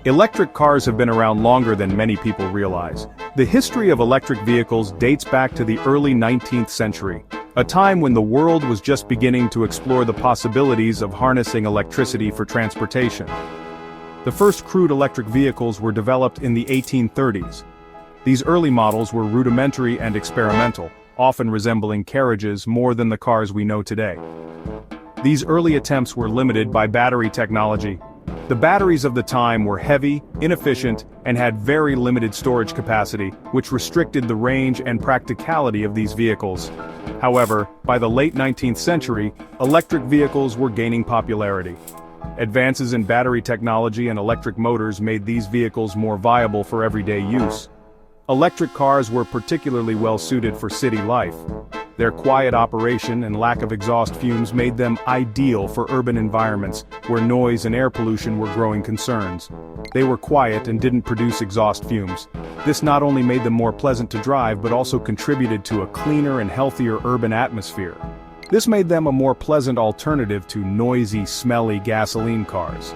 Electric cars have been around longer than many people realize. The history of electric vehicles dates back to the early 19th century, a time when the world was just beginning to explore the possibilities of harnessing electricity for transportation. The first crude electric vehicles were developed in the 1830s. These early models were rudimentary and experimental, often resembling carriages more than the cars we know today. These early attempts were limited by battery technology. The batteries of the time were heavy, inefficient, and had very limited storage capacity, which restricted the range and practicality of these vehicles. However, by the late 19th century, electric vehicles were gaining popularity. Advances in battery technology and electric motors made these vehicles more viable for everyday use. Electric cars were particularly well suited for city life. Their quiet operation and lack of exhaust fumes made them ideal for urban environments, where noise and air pollution were growing concerns. They were quiet and didn't produce exhaust fumes. This not only made them more pleasant to drive but also contributed to a cleaner and healthier urban atmosphere. This made them a more pleasant alternative to noisy, smelly gasoline cars.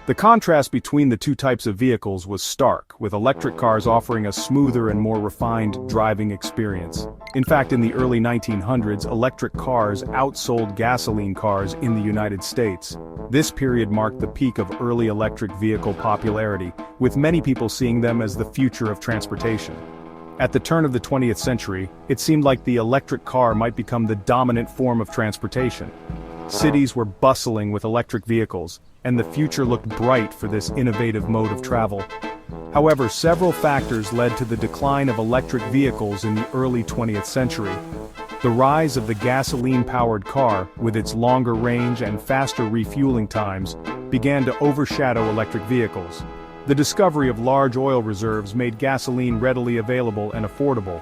The contrast between the two types of vehicles was stark, with electric cars offering a smoother and more refined driving experience. In fact, in the early 1900s, electric cars outsold gasoline cars in the United States. This period marked the peak of early electric vehicle popularity, with many people seeing them as the future of transportation. At the turn of the 20th century, it seemed like the electric car might become the dominant form of transportation. Cities were bustling with electric vehicles, and the future looked bright for this innovative mode of travel. However, several factors led to the decline of electric vehicles in the early 20th century. The rise of the gasoline-powered car, with its longer range and faster refueling times, began to overshadow electric vehicles. The discovery of large oil reserves made gasoline readily available and affordable.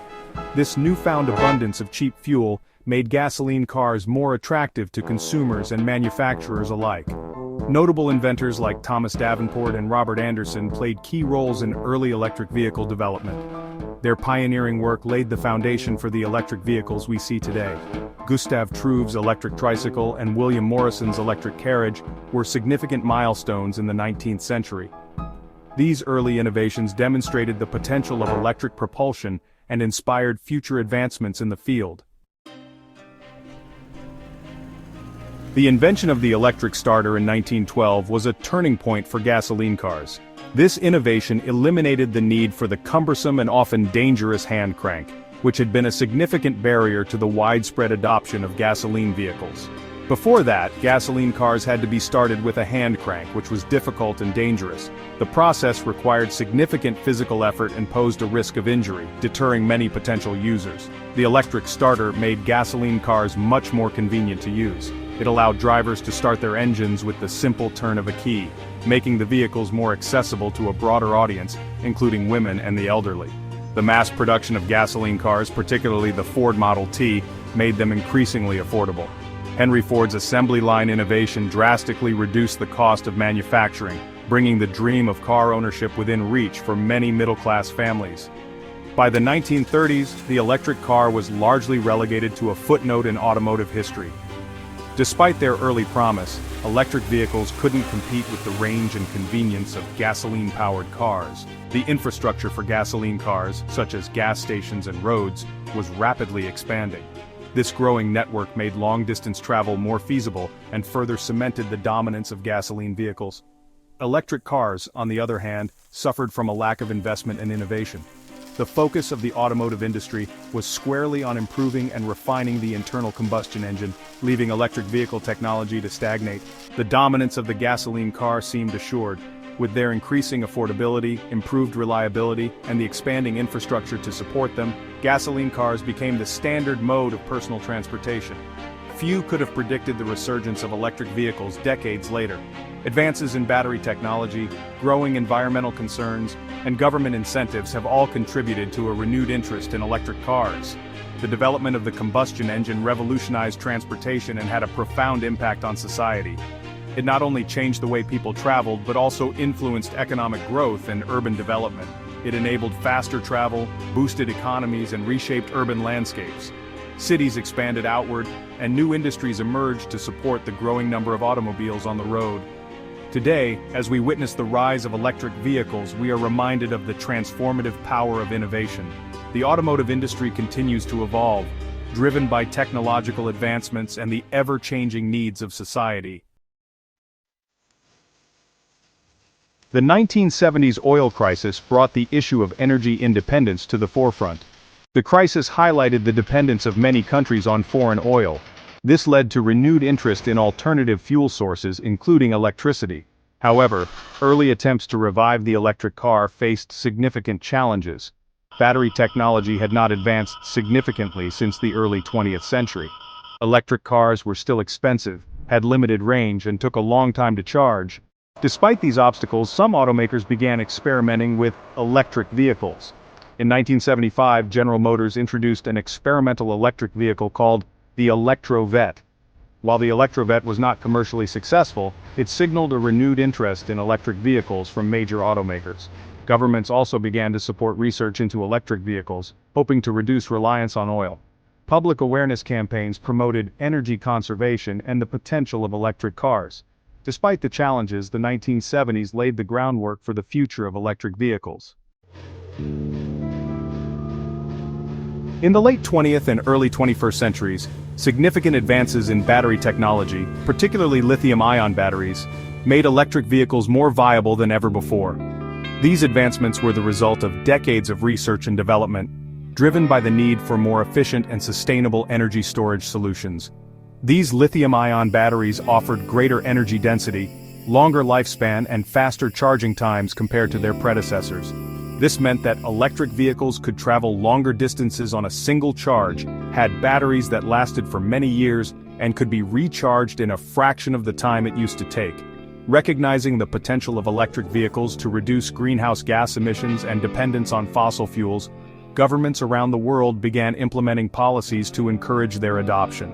This newfound abundance of cheap fuel made gasoline cars more attractive to consumers and manufacturers alike. Notable inventors like Thomas Davenport and Robert Anderson played key roles in early electric vehicle development. Their pioneering work laid the foundation for the electric vehicles we see today. Gustav Truv's electric tricycle and William Morrison's electric carriage were significant milestones in the 19th century. These early innovations demonstrated the potential of electric propulsion and inspired future advancements in the field. The invention of the electric starter in 1912 was a turning point for gasoline cars. This innovation eliminated the need for the cumbersome and often dangerous hand crank, which had been a significant barrier to the widespread adoption of gasoline vehicles. Before that, gasoline cars had to be started with a hand crank, which was difficult and dangerous. The process required significant physical effort and posed a risk of injury, deterring many potential users. The electric starter made gasoline cars much more convenient to use. It allowed drivers to start their engines with the simple turn of a key, making the vehicles more accessible to a broader audience, including women and the elderly. The mass production of gasoline cars, particularly the Ford Model T, made them increasingly affordable. Henry Ford's assembly line innovation drastically reduced the cost of manufacturing, bringing the dream of car ownership within reach for many middle-class families. By the 1930s, the electric car was largely relegated to a footnote in automotive history. Despite their early promise, electric vehicles couldn't compete with the range and convenience of gasoline-powered cars. The infrastructure for gasoline cars, such as gas stations and roads, was rapidly expanding. This growing network made long-distance travel more feasible and further cemented the dominance of gasoline vehicles. Electric cars, on the other hand, suffered from a lack of investment and innovation. The focus of the automotive industry was squarely on improving and refining the internal combustion engine, leaving electric vehicle technology to stagnate. The dominance of the gasoline car seemed assured. With their increasing affordability, improved reliability, and the expanding infrastructure to support them, gasoline cars became the standard mode of personal transportation. Few could have predicted the resurgence of electric vehicles decades later. Advances in battery technology, growing environmental concerns, and government incentives have all contributed to a renewed interest in electric cars. The development of the combustion engine revolutionized transportation and had a profound impact on society. It not only changed the way people traveled but also influenced economic growth and urban development. It enabled faster travel, boosted economies, and reshaped urban landscapes. Cities expanded outward, and new industries emerged to support the growing number of automobiles on the road. Today, as we witness the rise of electric vehicles, we are reminded of the transformative power of innovation. The automotive industry continues to evolve, driven by technological advancements and the ever-changing needs of society. The 1970s oil crisis brought the issue of energy independence to the forefront. The crisis highlighted the dependence of many countries on foreign oil. This led to renewed interest in alternative fuel sources, including electricity. However, early attempts to revive the electric car faced significant challenges. Battery technology had not advanced significantly since the early 20th century. Electric cars were still expensive, had limited range, and took a long time to charge. Despite these obstacles, some automakers began experimenting with electric vehicles. In 1975, General Motors introduced an experimental electric vehicle called the Electrovet. While the Electrovet was not commercially successful, it signaled a renewed interest in electric vehicles from major automakers. Governments also began to support research into electric vehicles, hoping to reduce reliance on oil. Public awareness campaigns promoted energy conservation and the potential of electric cars. Despite the challenges, the 1970s laid the groundwork for the future of electric vehicles. In the late 20th and early 21st centuries, significant advances in battery technology, particularly lithium-ion batteries, made electric vehicles more viable than ever before. These advancements were the result of decades of research and development, driven by the need for more efficient and sustainable energy storage solutions. These lithium-ion batteries offered greater energy density, longer lifespan, and faster charging times compared to their predecessors. This meant that electric vehicles could travel longer distances on a single charge, had batteries that lasted for many years, and could be recharged in a fraction of the time it used to take. Recognizing the potential of electric vehicles to reduce greenhouse gas emissions and dependence on fossil fuels, governments around the world began implementing policies to encourage their adoption.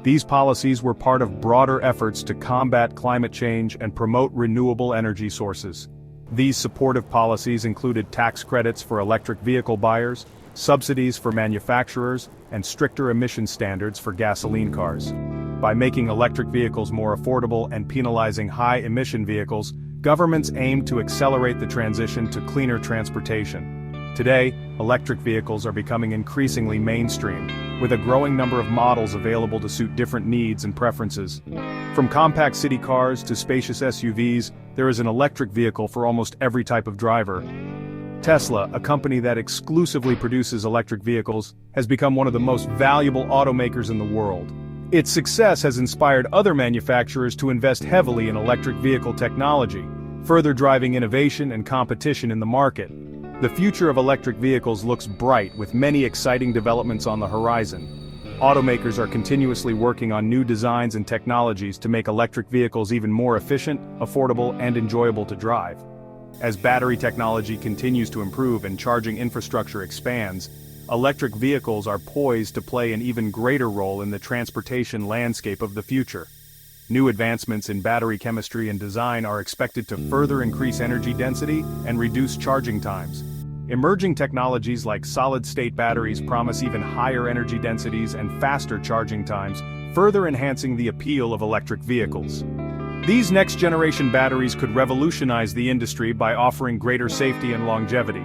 These policies were part of broader efforts to combat climate change and promote renewable energy sources. These supportive policies included tax credits for electric vehicle buyers, subsidies for manufacturers, and stricter emission standards for gasoline cars. By making electric vehicles more affordable and penalizing high-emission vehicles, governments aimed to accelerate the transition to cleaner transportation. Today, electric vehicles are becoming increasingly mainstream, with a growing number of models available to suit different needs and preferences. From compact city cars to spacious SUVs, there is an electric vehicle for almost every type of driver. Tesla, a company that exclusively produces electric vehicles, has become one of the most valuable automakers in the world. Its success has inspired other manufacturers to invest heavily in electric vehicle technology, further driving innovation and competition in the market. The future of electric vehicles looks bright, with many exciting developments on the horizon. Automakers are continuously working on new designs and technologies to make electric vehicles even more efficient, affordable, and enjoyable to drive. As battery technology continues to improve and charging infrastructure expands, electric vehicles are poised to play an even greater role in the transportation landscape of the future. New advancements in battery chemistry and design are expected to further increase energy density and reduce charging times. Emerging technologies like solid-state batteries promise even higher energy densities and faster charging times, further enhancing the appeal of electric vehicles. These next-generation batteries could revolutionize the industry by offering greater safety and longevity.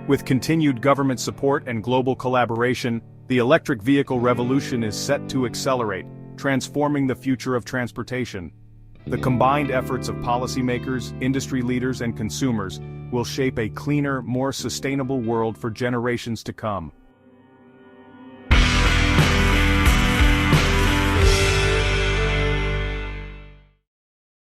With continued government support and global collaboration, the electric vehicle revolution is set to accelerate, transforming the future of transportation. The combined efforts of policymakers, industry leaders, and consumers will shape a cleaner, more sustainable world for generations to come.